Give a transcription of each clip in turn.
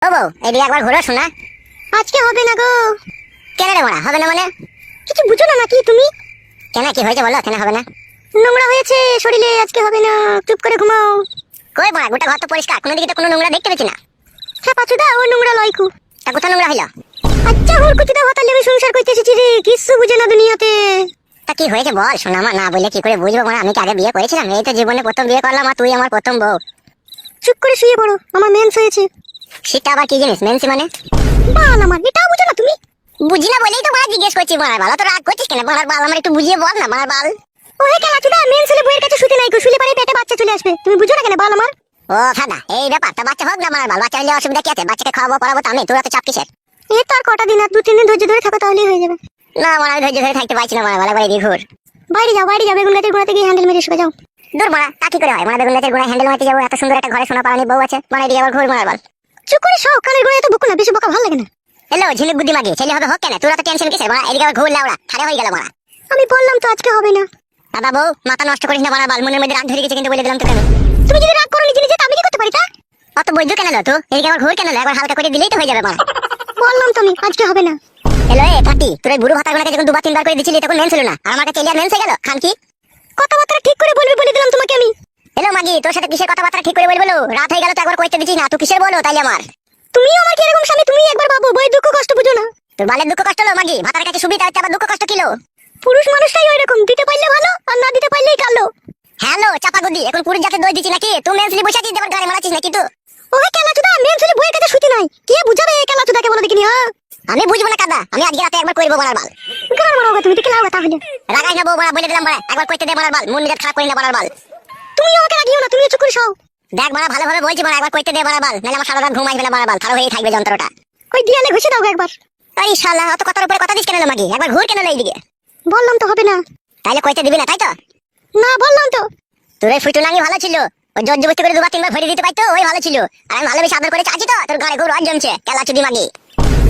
ও বউ, এদিকে একবার ঘুরো শোনা। আজকে হবে না গো। কেন রে বড়া, হবে না মানে? কিছু বুঝো না নাকি তুমি? কেন, কি হয়েছে বলো, কেন হবে না? নোংরা হয়েছে শরীরে, আজকে হবে না, চুপ করে ঘুমাও। কই বড়া, গোটা ঘর তো পরিষ্কার, কোনো দিকে তো কোনো নোংরা দেখতে পেছি না। হ্যাঁ পাচুদা, ও নোংরা লয়কু। তা কোথা নোংরা হইলো? আচ্ছা হুর কুচিদা হতালে আমি সংসার করতে এসেছি রে, কিচ্ছু বুঝে না দুনিয়াতে। তা কি হয়েছে বল শোনা, আমার না বললে কি করে বুঝবো? মানে আমি কি আগে বিয়ে করেছিলাম? এই তো জীবনে প্রথম বিয়ে করলাম, আর তুই আমার প্রথম বউ। চুপ করে শুয়ে পড়ো, আমার মেন্স হয়েছে। সেটা আবার কি জিনিস, মেন্সি মানে? বাল আমার, এটাও বুঝো না তুমি? বুঝি না বলেই তো বড়া জিজ্ঞেস করছি। বড়ার বাল তো রাগ করছিস কেন? বড়ার বাল আমার একটু বুঝিয়ে বল না, বড়ার বাল। ও হে কেলাচুদা, মেন্স হলে বইয়ের কাছে শুতে নাই গো, শুলে পারে পেটে বাচ্চা চলে আসবে, তুমি বুঝো না কেন বাল আমার? ও ফাদা, এই ব্যাপারটা। বাচ্চা হোক না বড়ার বাল, বাচ্চা হলে অসুবিধা কি আছে? বাচ্চাকে খাওয়াবো পড়াবো তো আমি, তোরা তো চাপ কিসের? এই তো আর কটা দিন, আর 2-3 দিন ধৈর্য ধরে থাকো, তাহলেই হয়ে যাবে। না বড়া, আমি ধৈর্য ধরে থাকতে পারছি না বড়ার বাল, একবার এদিকে ঘুর। বাইরে যাও, বাইরে যাও, বেগুন গাছের গোড়াতে গিয়ে হ্যান্ডেল মেরে শুয়ে যাও। দূর বড়া, তা কি করে হয়? মানে বেগুন গাছের গোড়ায় হ্যান্ডেল মারতে যাবো? এত সুন্দর একটা ঘরে সোনা পালানি বউ আছে, মানে এদিকে আবার ঘুর বড়ার বাল। চুপ করে শাও, কানের গোড়ায় তো বকো না, বেশি বকা ভালো লাগে না। হ্যালো ঝিনুক বুদ্ধি মাগি, ছেলে হবে হোক কেন? তোরা তো টেনশন কিসের বড়া? এদিকে আবার ঘুর লাউড়া, ঠাড়া হয়ে গেল বড়া। আমি বললাম তো আজকে হবে না। দাদা বউ, মাথা নষ্ট করিস না বড়ার বাল, মনের মধ্যে রাগ ধরে গেছে কিন্তু বলে দিলাম তোকে আমি। তুমি যদি রাগ করো নিজে নিজে, তা আমি কি করতে পারি তা? অত বৈধ কেন লো তো? এদিকে আবার ঘুর কেন লো? একবার হালকা করে দিলেই তো হয়ে যাবে বড়া। বললাম তো আমি আজকে হবে না। হ্যালো এ ফাটি, তোর এই বুড়ো ভাতাগুলোকে যখন 2-3 বার করে দিছিলি তখন মেন ছিল না, আর আমার কাছে এলিয়া মেন হয়ে গেল। খান কি কথাবার্তা ঠিক করে বলবি বলে দিলাম তোমাকে আমি। হ্যালো মাগি, তোর সাথে কিসের কথাবার্তা ঠিক করে বলবো? রাত হয়ে গেল তো একবার কইতে দিছিস না, তুই কিসের বলো তাইলে আমার? তুমিও আমার কি এরকম স্বামী? তুমি একবার ভাবো, বই দুঃখ কষ্ট বুঝো না। তোর বালের দুঃখ কষ্ট লো মাগি, ভাতার কাছে সুবিধা হচ্ছে, আবার দুঃখ কষ্ট কিলো? পুরুষ মানুষটাই ওই রকম, দিতে পারলে ভালো আর না দিতে পারলেই কালো। হ্যালো চাপা গুদি, এখন পুরুষ জাতে দই দিচ্ছি নাকি? তুই মেনসলি বসে আছিস, দেবার গাড়ি মারাচ্ছিস নাকি তুই? ওই কেলাচুদা, মেন ছেলে বইয়ের কাছে শুতে নাই, কে বুঝাবে এই কেলাচুদাকে বলো দেখিনি? হ্যাঁ আমি বুঝবো না কাদা, আমি আজকে রাতে একবার কইবো বলার বাল। গান মারাও তুমি, দেখে লাও তাহলে। রাগাই না বউ বড়া, বলে দিলাম বড়া, একবার কইতে দে বলার বাল, মন নিজে খারাপ করি না বলার বাল। তুমি আমাকে রাগিও না, তুমি চুপ করে শাও। দেখ বড়া, ভালোভাবে বলছি বড়া, একবার কইতে দে বলার বাল, নাহলে আমার সারা রাত ঘুম আসবে না বলার বাল, ভালো হয়েই থাকবে যন্ত্রটা। ওই দিয়ালে ঘষে দাও গো একবার। এই শালা, অত কথার উপরে কথা দিস কেন লো মাগি? একবার ঘুর কেন লো এইদিকে? বললাম তো হবে না। তাইলে কইতে দিবি না তাই তো? না বললাম তো। তোর এই ফুটুনাঙ্গি ভালো ছিল, ওই জোর জবস্তি করে 2-3 বার ভরে দিতে পারতো, ওই ভালো ছিল। আর আমি ভালোবেসে আদর করে চাচ্ছি তো, তোর ঘরে খুব রস জমছে, কেলা চুদি মাগি।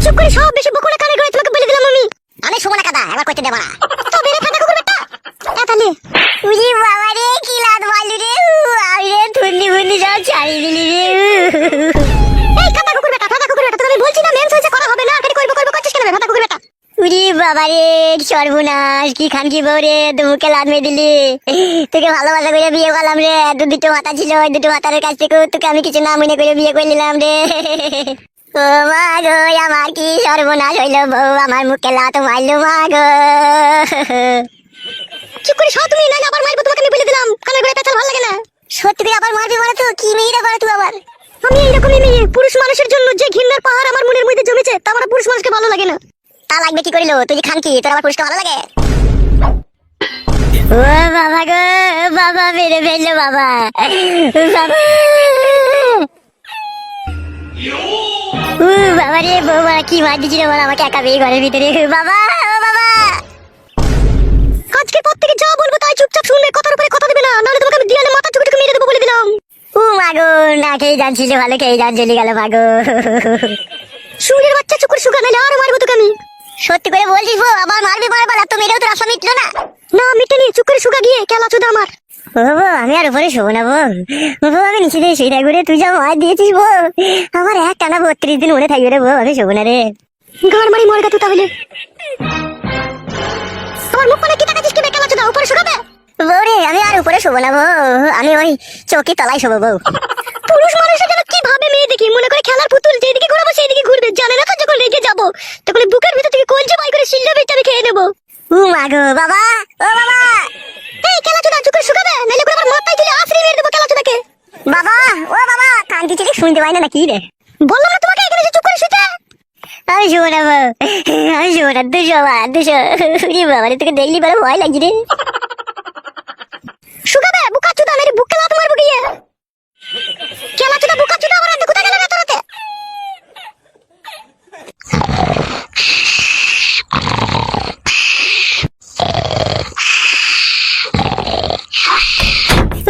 চুপ করে শাও, বেশি বকো না, কানে গোড়ায় তোমাকে বলে দিলাম আমি। আমি শুবো না কাদা, একবার কইতে দেব না। তো বেরে ফাটা কুকুর বেটা। তাহলে উজি বাবা রে, কি লাদ মারলি রে! আমি রে ঠুন্ডি ফুন্ডি সব ছাড়ি দিলি রে। এই ফাটা কুকুর বেটা, ফাটা কুকুর বেটা, তোকে আমি বলছি না মেন্স হয়েছে, করা হবে না, খালি করবো করবো করছিস কেন রে ফাটা কুকুর বেটা? উজি বাবা রে, সর্বনাশ, কি খান কি বউ রে, তুই মুখে লাদ মেরে দিলি। তোকে ভালোবাসা করে বিয়ে করলাম রে, দুটো মাথা ছিল, ওই দুটো মাথার কাছ থেকে তোকে আমি কিছু না মনে করে বিয়ে করে নিলাম রে। ও মা গো, আমার কি সর্বনাশ হইলো, বউ আমার মুখে লাত মারলো মা গো। চুপ করে শাও তুমি, নাইলে আবার মারবো তোমাকে, আমি বলে দিলাম, কানের গোড়ায় পেঁচাল ভালো লাগে না। সত্যি করে আবার মারবি বলে? তো কি মেয়েরা করে তুই আবার? আমি এইরকমই মেয়ে, পুরুষ মানুষের জন্য যে ঘৃণার পাহাড় আমার মনের মধ্যে জমেছে, তা আমার পুরুষ মানুষকে ভালো লাগে না। তা লাগবে কি করিল? তুই যে খান কি, তোর আবার পুরুষকে ভালো লাগে? ও বাবা গো, বাবা মেরে ফেললো বাবা, বাবা। বাবা রে, বৌমা কি মার দিছিল বল আমাকে একা পেয়ে ঘরের ভিতরে। বাবা, ও বাবা। আজকের পর থেকে যা বলবো তাই চুপচাপ শুনবে, কথার উপরে কথা দেবে না, নাহলে তোমাকে আমি দিয়ালে মাথা চুকে মেরে দেবো বলে দিলাম। মাগো, না খেয়ে জানছিল, ভালো খেয়ে জান চলে গেল মাগো। শুনের বাচ্চা, চুপ করে শুকা, নাহলে আরো মারবো তোকে আমি। সত্যি করে বলছিস বউ, আবার মারবি মারবার? তো মেরেও তোর আশা মিটলো না। না মিটেনি, চুপ করে শুকা গিয়ে, কেলাচুদা আমার। ও বউ, আমি আর উপরে শোবো না বউ। বউ আমি নিচে দিয়ে শুয়ে থাকবো রে, তুই যা মার দিয়েছিস বউ, আমার এক টানা 32 দিন মনে থাকবে রে বউ, আমি শোবো না রে। গাড় মারি মরগা তুই তাহলে। আমার মুখ মানে কি তাকাচ্ছিস কি বে, কেলাচুদা উপরে শুকাবে? বউ রে, আমি আর উপরে শোবো না বউ, আমি ওই চৌকি তলায় শোবো বউ। পুরুষ মানুষের যেন কি ভাবে মেয়ে দেখি, মনে করে খেলার পুতুল, যেদিকে ঘোরাবো সেইদিকে ঘুরবে, জানে না তো যখন রেগে যাবো তখন বুকের ভিতর থেকে কলজে বাই করে শিল্লা বেচে আমি খেয়ে নেবো। মাগো বাবা, ও বাবা। এই কেলাচুদা, চুপ করে শুকাবে, নাহলে করে আমার মাথায় তুলে আছড়ে মেরে দেবো কেলাচুদাকে। বাবা, ও বাবা, কান্তি ছেলে শুনতে পাই না নাকি রে? বললাম না তোমাকে এখানে এসে চুপ করে শুতে। আমি শোবো না বউ, আমি শোবো না, দুশো বাবা রে, তোকে দেখলি বলে ভয় লাগছে রে। শুকাবে বুকাচুদা, নাহলে বুকে লাত মারবো গিয়ে। কেলাচুদা বুকাচুদা, আমার হাতে কোথায় গেল রাতে রাতে?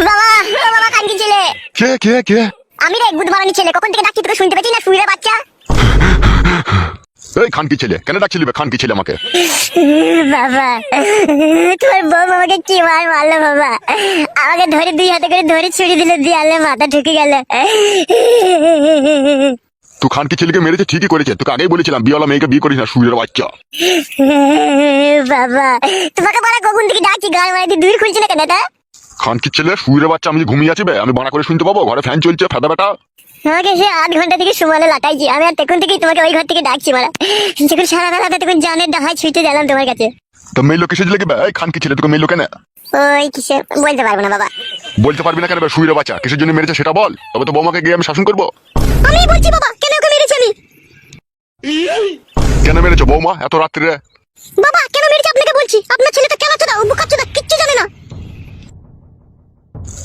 বাবা, ও বাবা, কান্তি ছেলে। কে কে কে? আমি রে, গুদ মারানি ছেলে, কখন থেকে ডাকছি তোকে শুনতে পাচ্ছি না, শুয়ে বাচ্চা। এই খানকি ছেলে, কেন ডাকছিলি বে খানকি ছেলে আমাকে? বাবা, তোমার বউ আমাকে কি মার মারলো বাবা, আমাকে ধরে 2 হাতে করে ধরে ছুরি দিল, দিয়ালে মাথা ঢুকে গেল। তুই খানকি ছেলেকে মেরেছে ঠিকই করেছে, তোকে আগেই বলেছিলাম বিয়েওয়ালা মেয়েকে বিয়ে করিস না, সুরের বাচ্চা। বাবা তোমাকে বড় কখন থেকে ডাকছি, গান মারাতে দূর খুলছি না কেন? এটা খানকি ছেলে সুরের বাচ্চা, আমি যে ঘুমিয়ে আছি বে, আমি বানা করে শুনতে পাবো? ঘরে ফ্যান চলছে, ফেদা বেটা। আমাকে সে 8 ঘন্টা থেকে সুমালে লাটাইছি, আমি আর তখন থেকেই তোমাকে ওই ঘর থেকে ডাকছি মারা। যখন সারা রাত তখন জানের ডাহাই ছুটে গেলাম তোমার কাছে। তো মেয়ে লোক কিসে লেগে এই খানকি ছেলে তোকে মেয়ে লোক কেন? ওই কিসে বলতে পারবো না বাবা। বলতে পারবি না কেন? সুরের বাচ্চা কিসের জন্য মেরেছে সেটা বল, তবে তো বৌমাকে গিয়ে আমি শাসন করবো। আমি বলছি বাবা, কেন ওকে মেরেছি আমি? কেন মেরেছো বৌমা এত রাত্রে? বাবা কেন মেরেছি আপনাকে বলছি। আপনার ছেলেটা কেন চোদা, ও বুকাচোদা, কিচ্ছু জানে না।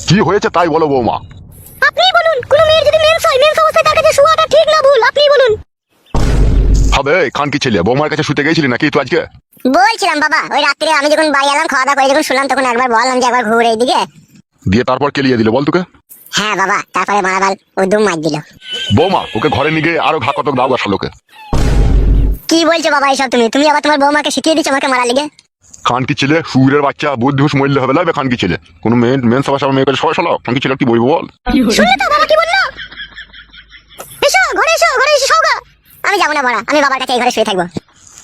কি হয়েছে তাই বলো বৌমা। আপনিই বলুন, কোন মেয়ের যদি মেন্স হয়, মেন্স অবস্থায় তার কাছে শোয়াটা ঠিক না ভুল, আপনিই বলুন। হবে এই খানকি ছেলে, বৌমার কাছে শুতে গেছিলি নাকি তুই আজকে? বলছিলাম বাবা, ওই রাত্রে আমি যখন বাড়ি এলাম খাওয়া দাওয়া করে যখন শুনলাম, তখন একবার বললাম যে একবার ঘুরে এইদিকে। দিয়ে তারপর কেলিয়ে দিল বল তোকে? হ্যাঁ বাবা, তারপরে মারাবাল ও দুম মার দিল। বৌমা ওকে ঘরে নিয়ে গিয়ে আরো ঘা কত দাও গা শালোকে। কি বলছো বাবা এসব? তুমি আবার তোমার বৌমাকে শিখিয়ে দিচ্ছ আমাকে মারা লেগে? খানকি ছেলে সুরের বাচ্চা, বুদ্ধি হুঁশ মরলে হবে লাগবে খানকি ছেলে। কোনো মেন সবার সবার মেয়ে করে সবাই শালা খানকি ছেলে কি বলবো বল? শুনলে তো বাবা কি বললো? এসো ঘরে, এসো ঘরে, এসে শোগা। আমি যাবো না মারা, আমি বাবার কাছে এই ঘরে শুয়ে থাকবো।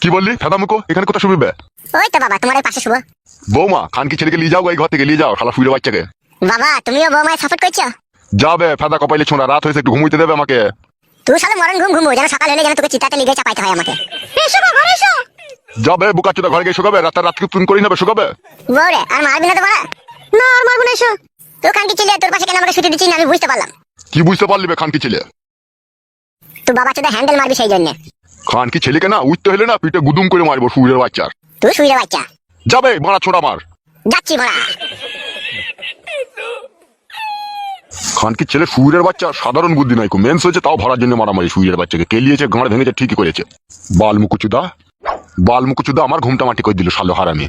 কি বললি ফেদা মুখো? এখানে কোথায় শুবি বে? ওই তো বাবা তোমার এই পাশে শুবো। বৌমা খানকি ছেলেকে নিয়ে যাও, এই ঘর থেকে নিয়ে যাও শালা সুরের বাচ্চাকে। বাবা তুমিও বৌমায় সাপোর্ট করছো? যাবে ফেদা কপাইলে ছোঁড়া, রাত হয়েছে একটু ঘুমুইতে দেবে আমাকে। তুই সাথে মরণ ঘুমবো, যেন সকাল হলে যেন তোকে চিতাতে লিগে চাপাইতে হয় আমাকে। এসো গো, ঘরে এসো। যাবে বুকাচোদা ঘরে গিয়ে শুকাবে, রাতকে ফোন করি নেবে শুকাবে। বৌরে আর মারবি না তো মারা? না আর মারবো না, এসো। তুই খানকি ছেলে, তোর পাশে কেন আমাকে শুতে দিচ্ছিস না আমি বুঝতে পারলাম। কি বুঝতে পারলি বে খানকি ছেলে? তুই বাবা চোদা হ্যান্ডেল মারবি সেই জন্য। খানকি ছেলেকে না উঠতে হলে না পিঠে গুদুম করে মারবো সুরের বাচ্চার। তুই শুয়ে বাচ্চা। যাবে মারা ছোড়া মার। যাচ্ছি মারা। খানকি ছেলে সুরের বাচ্চা, সাধারণ বুদ্ধি নাই, মেন্স হয়েছে তাও ভরার জন্য মারামারি। সুরের বাচ্চাকে কেলিয়েছে, গাঁড় ভেঙেছে, ঠিকই করেছে। বালমুকুচুদা আমার ঘুমটা মাটি করে দিল শালো হারামি।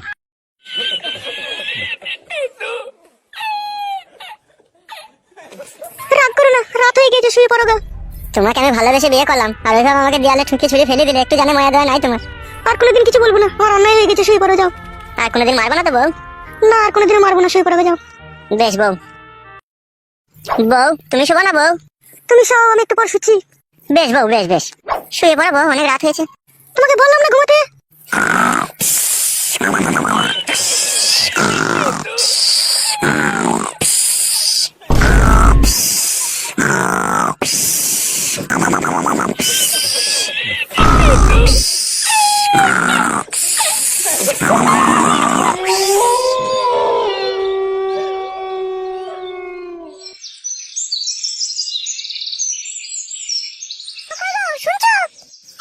রাগ করো না, রাত হয়ে গেছে, শুয়ে পড়ো গা। তোমাকে আমি ভালোবেসে বিয়ে করলাম, আর ওইভাবে আমাকে দেয়ালে ঠুকে ছুড়ে ফেলে দিলে, একটু জানে মায়া দেওয়া নাই তোমার? আর কোনোদিন কিছু বলবো না, আমার অন্যায় হয়ে গেছে, শুয়ে পড়ো যাও। আর কোনোদিন মারবো না তো বউ? না আর কোনোদিনও মারবো না, শুয়ে পড়ো যাও। বেশ বউ। বউ তুমি শোবো না বউ? তুমি সব, আমি একটু পর শুচ্ছি। বেশ বউ, বেশ বেশ শুয়ে পড়ো বউ, অনেক রাত হয়েছে। তোমাকে বললাম না ঘুমাতে।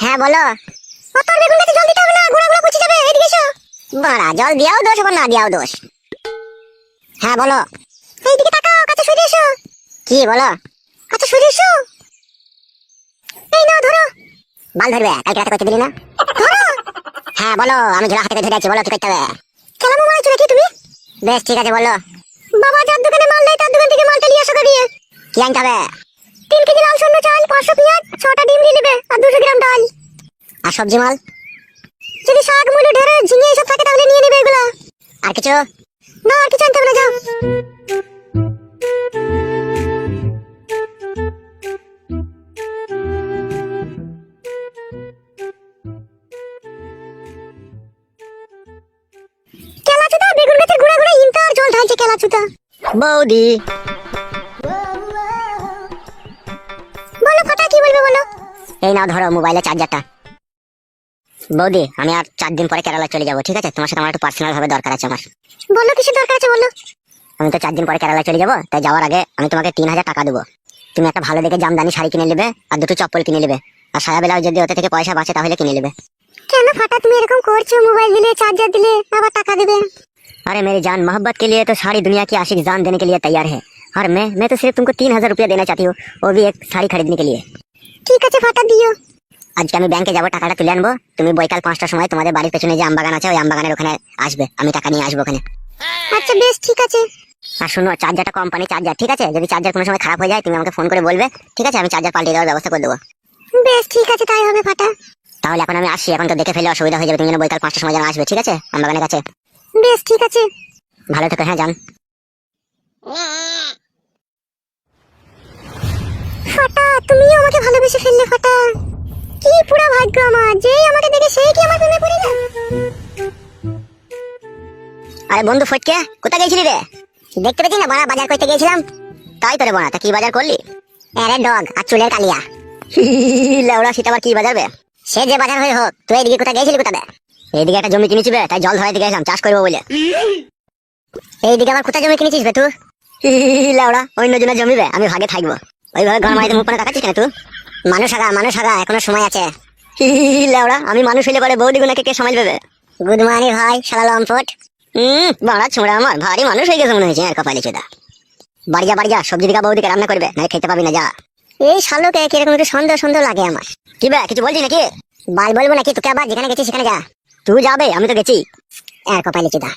হ্যাঁ বলো। তোর বেগুন গাছে জল দিতে হবে না, গোড়াগুলো পচে যাবে, এদিকে এসো। বাড়া জল দিয়াও দোষ আবার না দিয়াও দোষ। হ্যাঁ বলো। এইদিকে তাকাও, কাছে সরে এসো। কি বলো? কাছে সরে এসো। এই নাও ধরো। বাল ধরবে? কালকে রাতে করতে দিলি না? ধরো। হ্যাঁ বলো, আমি ঝোলা হাতে ধরে আছি, বলো কি করতে হবে? কেলামো মারাইছো নাকি তুমি? বেশ ঠিক আছে বলো। বাবা যার দোকানে মাল দেয় তার দোকান থেকে মালটা নিয়ে আসো দিয়ে। কি আনতে হবে? 3 কেজি লাল সন্ন্য চাল, 500 পেঁয়াজ, 6টা ডিম নিয়ে নেবে, আর 200 গ্রাম ডাল। আর সবজি মাল? যদি শাক, মূলো, ঢেঁড়স, ঝিঙে এসব থাকে তাহলে নিয়ে নেবে এগুলো। আর কিছু? না আর কিছু আনতে হবে না, যাও। কেলাচুদা বেগুন গাছের গোড়া গোড়া ইন্টার জল ঢালছে কেলাচুদা। বৌদি বলো ফাটা, কি বলবে বলো। এই নাও ধরো মোবাইলে চার্জারটা। বৌদি আমি আর 4 দিন পরে কেরালা চলে যাবো, ঠিক আছে? তোমার সাথে আমার একটু পার্সোনাল ভাবে দরকার আছে আমার। বলো কিসের দরকার আছে বলো। আমি তো 4 দিন পরে কেরালা চলে যাবো, তাই যাওয়ার আগে আমি তোমাকে 3000 টাকা দেবো। তুমি একটা ভালো দেখে জামদানি শাড়ি কিনে নেবে, আর 2টো চপ্পল কিনে নেবে, আর সায়া বেলাও যদি ওতে থেকে পয়সা বাঁচে তাহলে কিনে নেবে। কেন ফাটা তুমি এরকম করছো? মোবাইল দিলে, চার্জার দিলে, আবার টাকা দেবে। अरे मेरी जान, मोहब्बत के लिए तो सारी दुनिया की आशिक जान देने के लिए तैयार है। और मैं तो सिर्फ तुमको 3000 रुपया देना चाहती हूँ, वो भी एक साड़ी खरीदने के लिए। ঠিক আছে ফাটা, দিও। আজকে আমি ব্যাংকে যাবো, টাকাটা তুলে আনবো। তুমি বৈকাল 5টার সময় তোমাদের বাড়ির পেছনে যে আমবাগান আছে ওই আমবাগানের ওখানে আসবে, আমি টাকা নিয়ে আসবো ওখানে। আচ্ছা বেশ ঠিক আছে। আর শুনো, চার্জারটা কোম্পানি চার্জার, ঠিক আছে? যদি চার্জার কোনো সময় খারাপ হয়ে যায় তুমি আমাকে ফোন করে বলবে, ঠিক আছে? আমি চার্জার পাল্টে দেওয়ার ব্যবস্থা করে দেবো। বেশ ঠিক আছে, তাই হবে ফাটা। তাহলে এখন আমি আসছি, এখন তো দেখে ফেলে অসুবিধা হয়ে যাবে। তুমি যেন বৈকাল 5টার সময় যেন আসবে, ঠিক আছে? আমবাগানের কাছে। বেশ ঠিক আছে। ভালো থেকো, হ্যাঁ যান। ফাটা, তুমিও আমাকে ভালোবেসে ফেললে ফাটা। কি পুরা ভাগ্য আমার, যেই আমাকে দেখে সেই কি আমার প্রেমে পড়ে যায়। আরে বন্ধু ফটকে, কোথায় গেছিলি রে? দেখতে পেতি না বড়া, বাজার করতে গেছিলাম। তাই তো রে বড়া, তা কি বাজার করলি? আরে ডগ আর চুলের কালিয়া। লেওড়া, সেটা আবার কি বাজার বে? সে যে বাজার হয়ে হোক, তুই এদিকে কোথায় গেছিলি কোথায়? এইদিকে একটা জমি কিনেছি বে, তাই জল ধরাইতে গেছিলাম চাষ করবো বলে। এইদিকে আবার কোথায় জমি কিনেছিস বে তুই? লেওড়া, অন্য জনের জমি বে, আমি ভাগে থাকবো। ওইভাবে ঘর মাইতে মুখ পানে তাকাচ্ছিস কেন তুই? মানুষ আগা এখনো সময় আছে। লেওড়া, আমি মানুষ হইলে পরে বৌদি গুনাকে কে সমাজ দেবে? গুড মর্নিং ভাই, শালা লম্পট। বাড়া ছোঁড়া, আমার ভারী মানুষ হয়ে গেছে মনে হয়েছে আর কপালে চোদা। বাড়ি যা সবজি দিকা বৌদিকে রান্না করবে, না খেতে পাবি না যা। এই শালোকে কিরকম একটু সন্দেহ সন্দেহ লাগে আমার। কি বে, কিছু বলছি নাকি? বাল বলবো নাকি তোকে, আবার যেখানে গেছিস সেখানে যা। তুই যাবে, আমি তো গেছি আর কপালে চোদা।